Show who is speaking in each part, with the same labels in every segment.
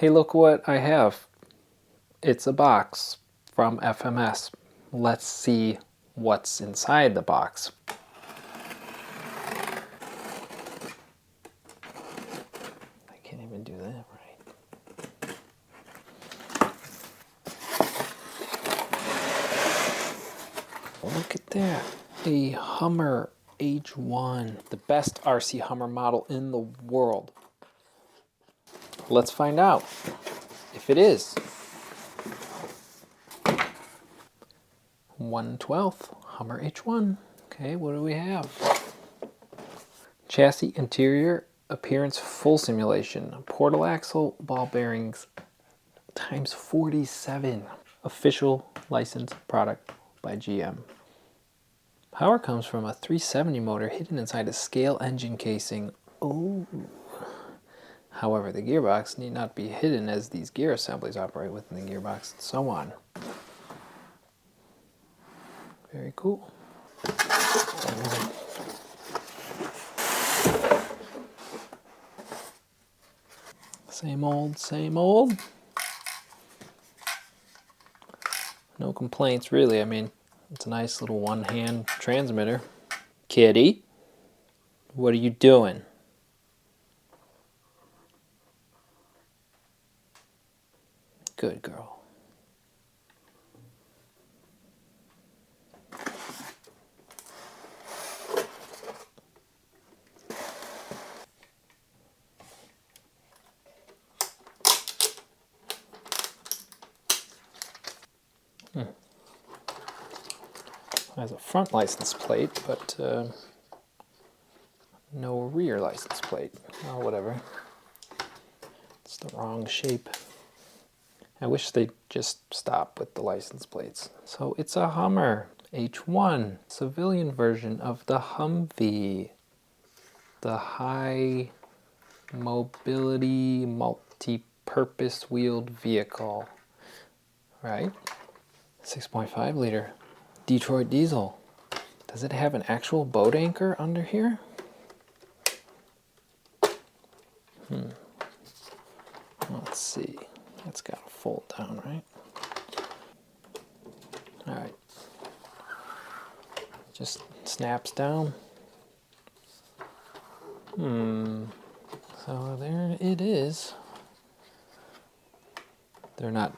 Speaker 1: Hey, look what I have. It's a box from FMS. Let's see what's inside the box. I can't even do that right. Look at that. A Hummer H1. The best RC Hummer model in the world. Let's find out if it is. 1/12 Hummer H1. Okay, what do we have? Chassis, interior, appearance, full simulation. Portal axle, ball bearings, times 47. Official licensed product by GM. Power comes from a 370 motor hidden inside a scale engine casing. Oh. However, the gearbox need not be hidden as these gear assemblies operate within the gearbox and so on. Very cool. Same old, same old. No complaints really. I mean, it's a nice little one-hand transmitter. Kitty, what are you doing? Good girl. Has a front license plate, but no rear license plate. Oh, whatever. It's the wrong shape. I wish they'd just stop with the license plates. So it's a Hummer H1, civilian version of the Humvee, the high mobility multi-purpose wheeled vehicle, right? 6.5 liter Detroit diesel. Does it have an actual boat anchor under here? Let's see. It's got to fold down, right? All right. Just snaps down. So there it is. They're not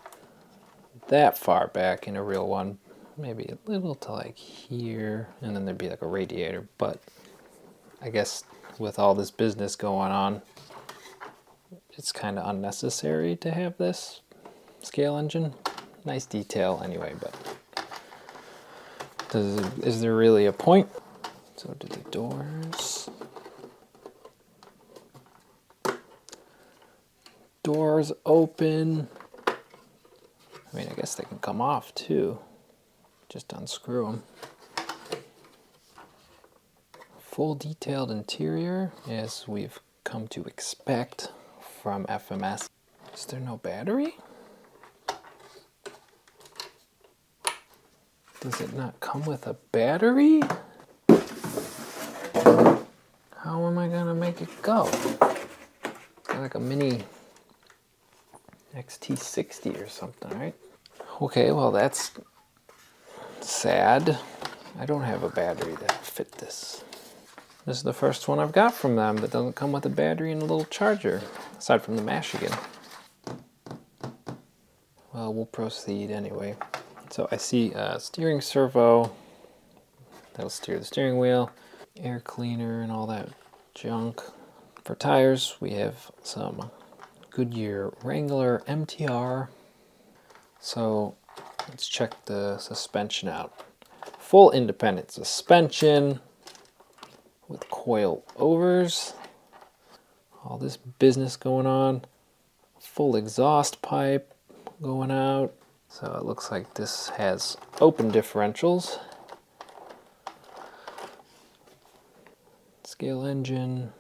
Speaker 1: that far back in a real one. Maybe a little to like here, and then there'd be like a radiator. But I guess with all this business going on, it's kind of unnecessary to have this scale engine. Nice detail anyway, but is there really a point? So do the doors open? I mean, I guess they can come off too. Just unscrew them. Full detailed interior, as we've come to expect from FMS. Is there no battery? Does it not come with a battery? How am I gonna make it go? Like a mini XT60 or something, right? Okay, well that's sad. I don't have a battery that'll fit this. This is the first one I've got from them that doesn't come with a battery and a little charger, aside from the Michigan. Well, we'll proceed anyway. So I see a steering servo. That'll steer the steering wheel. Air cleaner and all that junk. For tires, we have some Goodyear Wrangler MTR. So let's check the suspension out. Full independent suspension with coil overs. All this business going on. Full exhaust pipe going out. So it looks like this has open differentials. Scale engine,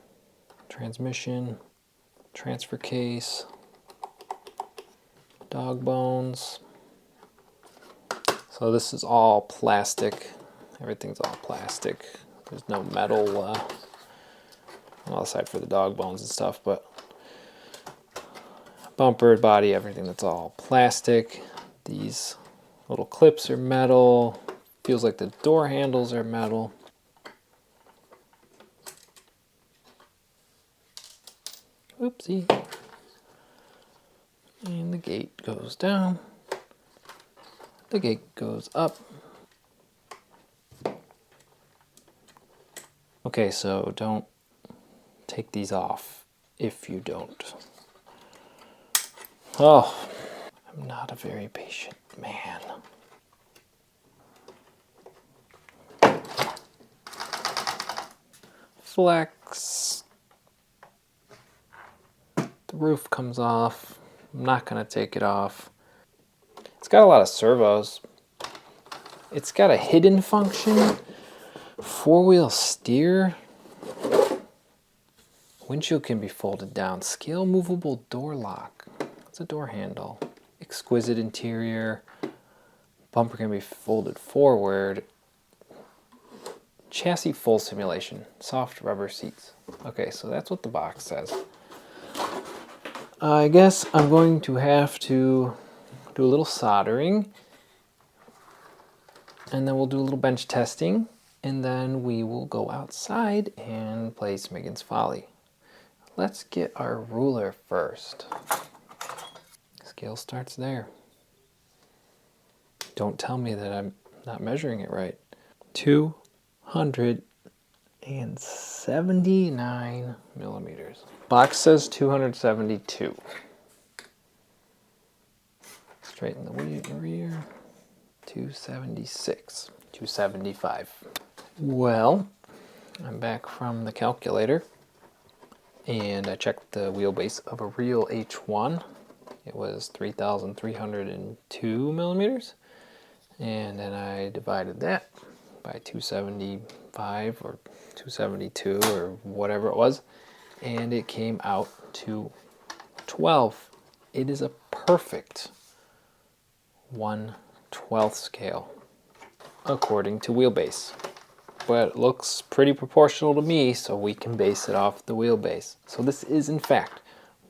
Speaker 1: transmission, transfer case, dog bones. So this is all plastic. Everything's all plastic. There's no metal, well, aside for the dog bones and stuff, but bumper, body, everything, that's all plastic. These little clips are metal. Feels like the door handles are metal. Oopsie. And the gate goes down. The gate goes up. Okay, so don't take these off if you don't. Oh, I'm not a very patient man. Flex. The roof comes off. I'm not going to take it off. It's got a lot of servos. It's got a hidden function. Four-wheel steer. Windshield can be folded down. Scale movable door lock. It's a door handle. Exquisite interior. Bumper can be folded forward. Chassis full simulation. Soft rubber seats. Okay, so that's what the box says. I guess I'm going to have to do a little soldering. And then we'll do a little bench testing. And then we will go outside and play Smiggin's Folly. Let's get our ruler first. Scale starts there. Don't tell me that I'm not measuring it right. 279 millimeters. Box says 272. Straighten the rear. 276. 275. Well, I'm back from the calculator. And I checked the wheelbase of a real H1. It was 3,302 millimeters. And then I divided that by 275 or 272 or whatever it was. And it came out to 12. It is a perfect 1/12 scale according to wheelbase. But it looks pretty proportional to me, so we can base it off the wheelbase. So this is, in fact,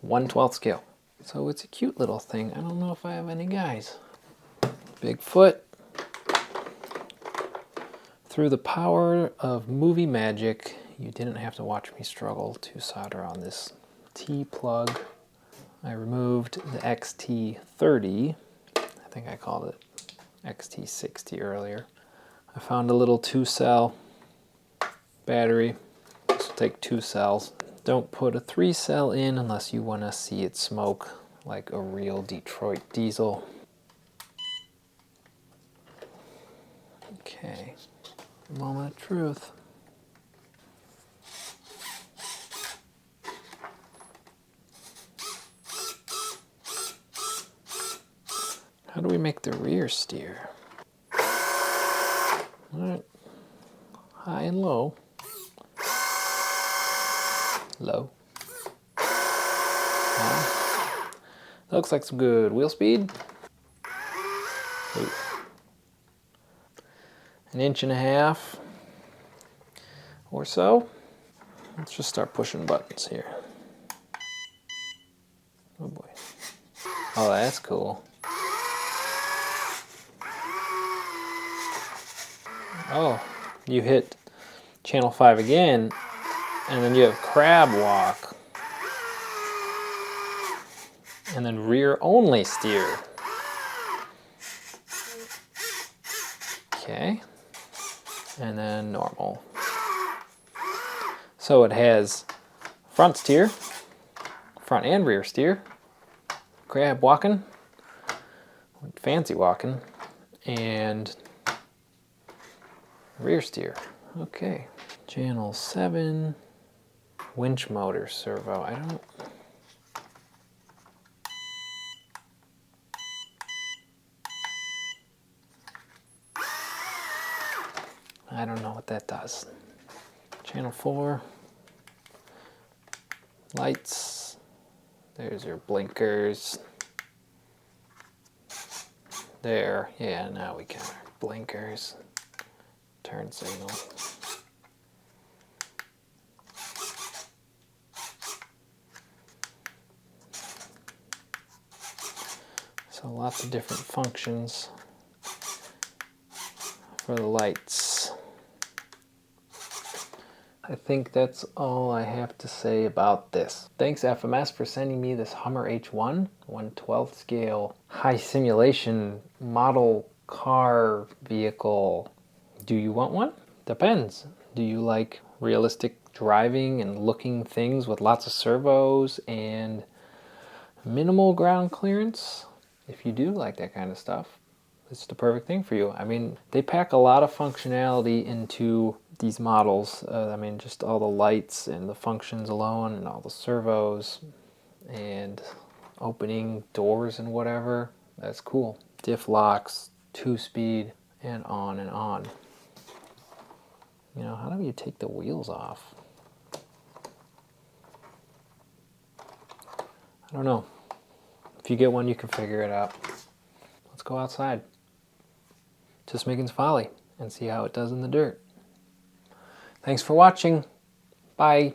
Speaker 1: 1/12 scale. So it's a cute little thing. I don't know if I have any guys. Big foot. Through the power of movie magic, you didn't have to watch me struggle to solder on this T-plug. I removed the XT30. I think I called it XT60 earlier. I found a little 2-cell battery. This will take 2 cells. Don't put a 3-cell in unless you want to see it smoke like a real Detroit diesel. Okay, moment of truth. How do we make the rear steer? All right, high and low. Low. High. That looks like some good wheel speed. Ooh. 1.5 inches or so. Let's just start pushing buttons here. Oh boy. Oh, that's cool. Oh, you hit channel 5 again, and then you have crab walk. And then rear only steer. Okay. And then normal. So it has front steer, front and rear steer, crab walking, fancy walking, and rear steer. Okay. Channel 7, winch motor servo. I don't know what that does. Channel 4, lights. There's your blinkers. There, yeah, now we got our blinkers. Turn signal. So lots of different functions for the lights. I think that's all I have to say about this. Thanks FMS for sending me this Hummer H1 1/12 scale high simulation model car vehicle. Do you want one? Depends. Do you like realistic driving and looking things with lots of servos and minimal ground clearance? If you do like that kind of stuff, it's the perfect thing for you. I mean, they pack a lot of functionality into these models. I mean, just all the lights and the functions alone and all the servos and opening doors and whatever. That's cool. Diff locks, 2-speed, and on and on. You know, how do you take the wheels off? I don't know. If you get one, you can figure it out. Let's go outside. Just Megan's Folly and see how it does in the dirt. Thanks for watching. Bye.